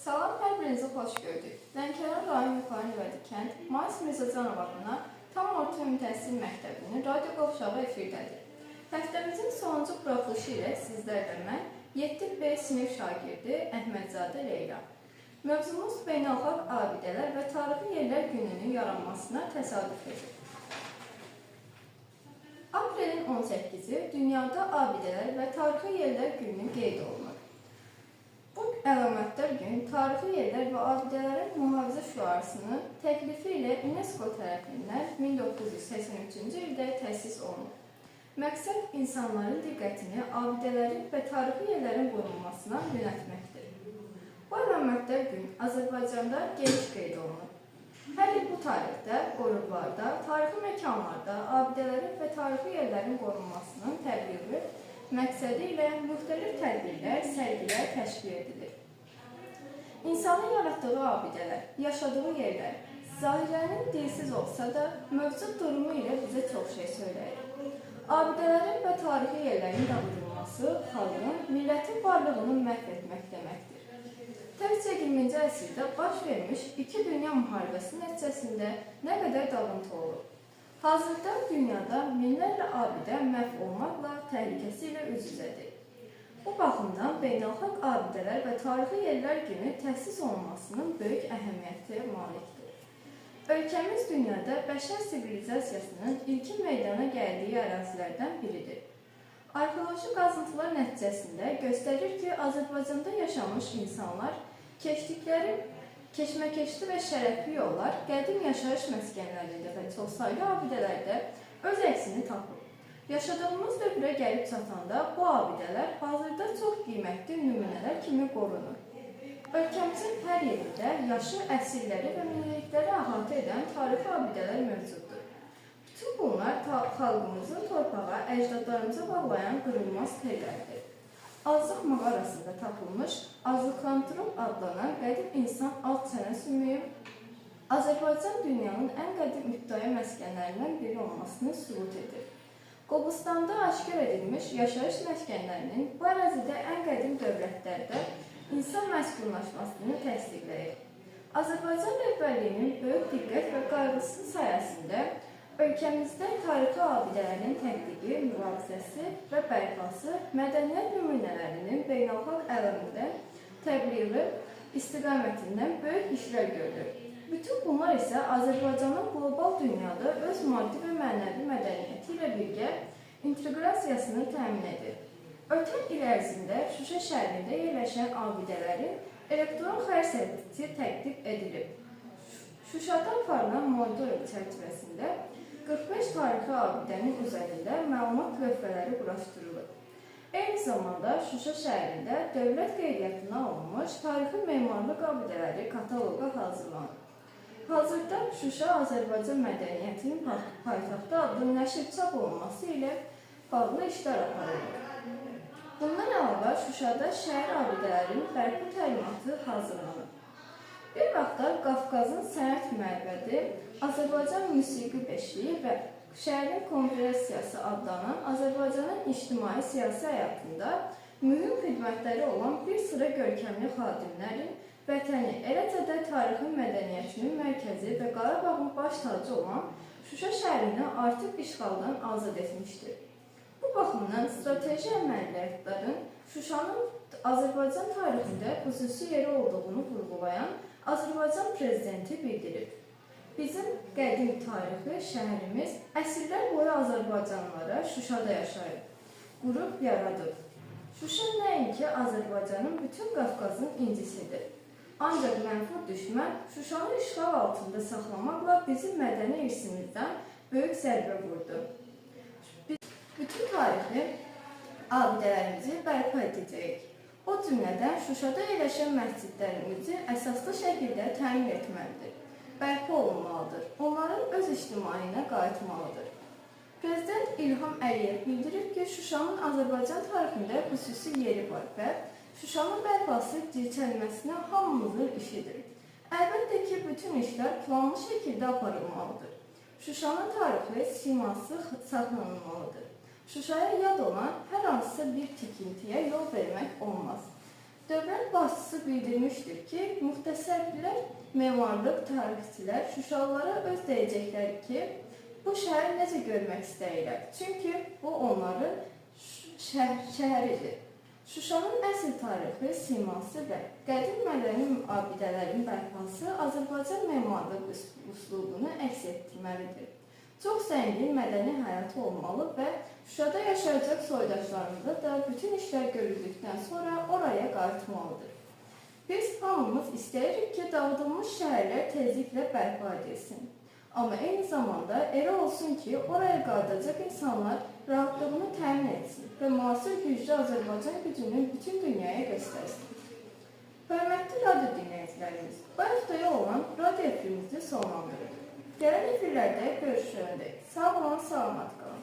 Salam, hər birinizi xoş gördük. Lənkəran rayon Yuxarı Nüvədi kənd Mayıs Mirzacanov adına tam orta ümumi təhsil məktəbinin radio qovşağı efirdədir. Həftəmizin sonuncu buraxılışı ilə sizlərlə mən 7B sinif şagirdi Əhmədzadə Leyla. Mövzumuz beynəlxalq abidələr və tarixi yerlər gününün yaranmasına təsadüf edir. Aprelin 18-i dünyada abidələr və tarixi yerlər günü qeyd olunur. Bu əlamətdar gün tarixi yerlər və abidələrin mühafizə şüarısının təklifi ilə UNESCO tərəfindən 1983-cü ildə təsis olunur. Məqsəd insanların diqqətini abidələrin və tarixi yerlərin qorunmasına yönəltməkdir. Bu əlamətdar gün Azərbaycanda geniş qeyd olunur. Hər il bu tarixdə qoruqlarda, tarixi məkanlarda abidələrin və tarixi yerlərin qorunmasının təbliği məqsədi ilə müxtəlif tədbirlər, sərgilər təşkil edilir. İnsanın yaratdığı abidələr, yaşadığı yerlər, zahirlərinin dilsiz olsa da, mövcud durumu ilə bizə çox şey söyləyir. Abidələrin və tarixi yerlərin dağıdılması xalqın, millətin varlığını məhv etmək deməkdir. Təkcə 20-ci əsrdə baş vermiş iki dünya müharibəsi nəticəsində nə qədər dağıntı olur. Hazırda dünyada minlərlə abidə məhv olmaqla təhlükəsi ilə üz-üzədir. Bu baxımdan beynəlxalq abidələr və tarixi yerlər günü təsis olunmasının böyük əhəmiyyəti malikdir. Ölkəmiz dünyada bəşər sivilizasiyasının ilkin meydana gəldiyi ərazilərdən biridir. Arxeoloji qazıntılar nəticəsində göstərir ki, Azərbaycanda yaşamış insanlar keşməkeşli və şərəfli yollar qədim yaşayış məskənlərində və çoxsaylı abidələrdə öz əksini tapır. Yaşadığımız dövrə gəlib çatanda bu abidələr hazırda çox qiymətli nümunələr kimi qorunur. Ölkəmizin hər yerində yaşı, əsrləri və minillikləri əhatə edən tarixi abidələr mövcuddur. Bütün bunlar xalqımızın torpağa, əcdadlarımıza bağlayan qırılmaz tellərdir. Azıq mağarasında tapılmış Azıqantrop adlanan qədim insan alt çənə sümüyü Azərbaycan dünyanın ən qədim ibtidai məskənlərindən biri olmasını sübut edir. Qobustanda aşkar edilmiş yaşayış məskənlərinin bu ərazidə ən qədim dövlətlərdə insan məskunlaşmasını təsdiqləyir. Azərbaycan rəhbərliyinin böyük diqqət və qayğısı sayəsində ölkəmizdə tarixi abidələrin tədqiqi, mühafizəsi və bərpası, mədəniyyət nümunələrinin beynəlxalq aləmdə təbliği istiqamətindən böyük işlər görülür. Bütün bunlar isə Azərbaycanın qlobal dünyada öz maddi və mənəvi mədəniyyəti ilə birgə inteqrasiyasını təmin edir. Ötən il ərzində Şuşa şəhərində yerləşən abidələrin elektron xəritə sərgisi təqdim edilib. Şuşada aparılan monitorinq çərçivəsində 45 tarixi abidənin üzərində məlumat lövhələri quraşdırılır. Eyni zamanda Şuşa şəhərində dövlət qeydiyyatına alınmış tarixi memarlıq abidələri kataloqa hazırlanır. Hazırda Şuşa Azərbaycan mədəniyyətinin paytaxtı adlı nəşr çap olunması ilə bağlı işlər aparılır. Bundan əlavə Şuşada şəhər abidələrinin bərpa təlimatı hazırlanır. Bir vaxtlar Qafqazın sənət məbədi, Azərbaycan musiqi beşiyi və şəhərin konferensiyası adlanan Azərbaycanın ictimai-siyasi həyatında mühüm xidmətləri olan bir sıra görkəmli xadimlərin vətəni, eləcə də tarixi mədəniyyətinin mərkəzi və Qarabağın baş tacı olan Şuşa şəhərini artıq işğaldan azad etmişdir. Bu baxımdan strateji əməliyyatların Şuşanın Azərbaycan tarixində xüsusi yeri olduğunu vurğulayan Azərbaycan prezidenti bildirir. Bizim qədim tarixi şəhərimiz əsrlər boyu Azərbaycanlılara Şuşada yaşayıb, qurub yaradıb. Şuşa nəinki Azərbaycanın bütün Qafqazın incisidir. Ancaq mənfur düşmən Şuşanı işğal altında saxlamaqla bizim mədəni irsimizdən böyük zərbə vurdu. Biz bütün tarixi abidələrimizi bərpa edəcəyik. O cümlədən Şuşada yerləşən məscidlərimizi əsaslı şəkildə təmin etməlidir, bərpa olunmalıdır, onların öz ictimaiyinə qayıtmalıdır. Prezident İlham Əliyev bildirib ki, Şuşanın Azərbaycan tarixində xüsusi yeri var və Şuşanın bərpası dirçəlməsinə hamımızın işidir. Əlbəttə ki, bütün işlər planlı şəkildə aparılmalıdır. Şuşanın tarixi, siması saxlanılmalıdır. Şuşaya yad olan hər hansısa bir tikintiyə yol vermək olmaz. Dövlət başçısı bildirmişdir ki, müxtəsərlər, memarlıq, tarixçilər Şuşalılara öz deyəcəkləri ki, bu şəhəri necə görmək istəyirlər. Çünki bu onların şəhəridir. Şuşanın əsl tarixi, siması və qədim mədəni abidələrin bərpası Azərbaycan memarlıq üslubunu əks etdirməlidir. Çox zəngin mədəni həyatı olmalı və Şuşada yaşayacaq soydaşlarımızda da bütün işlər görüldükdən sonra oraya qayıtmalıdır. Biz hamımız istəyirik ki, dağıdılmış şəhərlər tezliklə bərpa edilsin. Amma eyni zamanda elə olsun ki, oraya qayıdacaq insanlar rahatlığını təmin etsin və müasir güclü Azərbaycan gücünü bütün dünyaya göstərsin. Hörmətli radyo dinləyicilərimiz, bu həftəyə olan radyo efirimizi sonlandırırıq. Gələn efirlərdə görüşürük. Sağ olun, salamat qalın.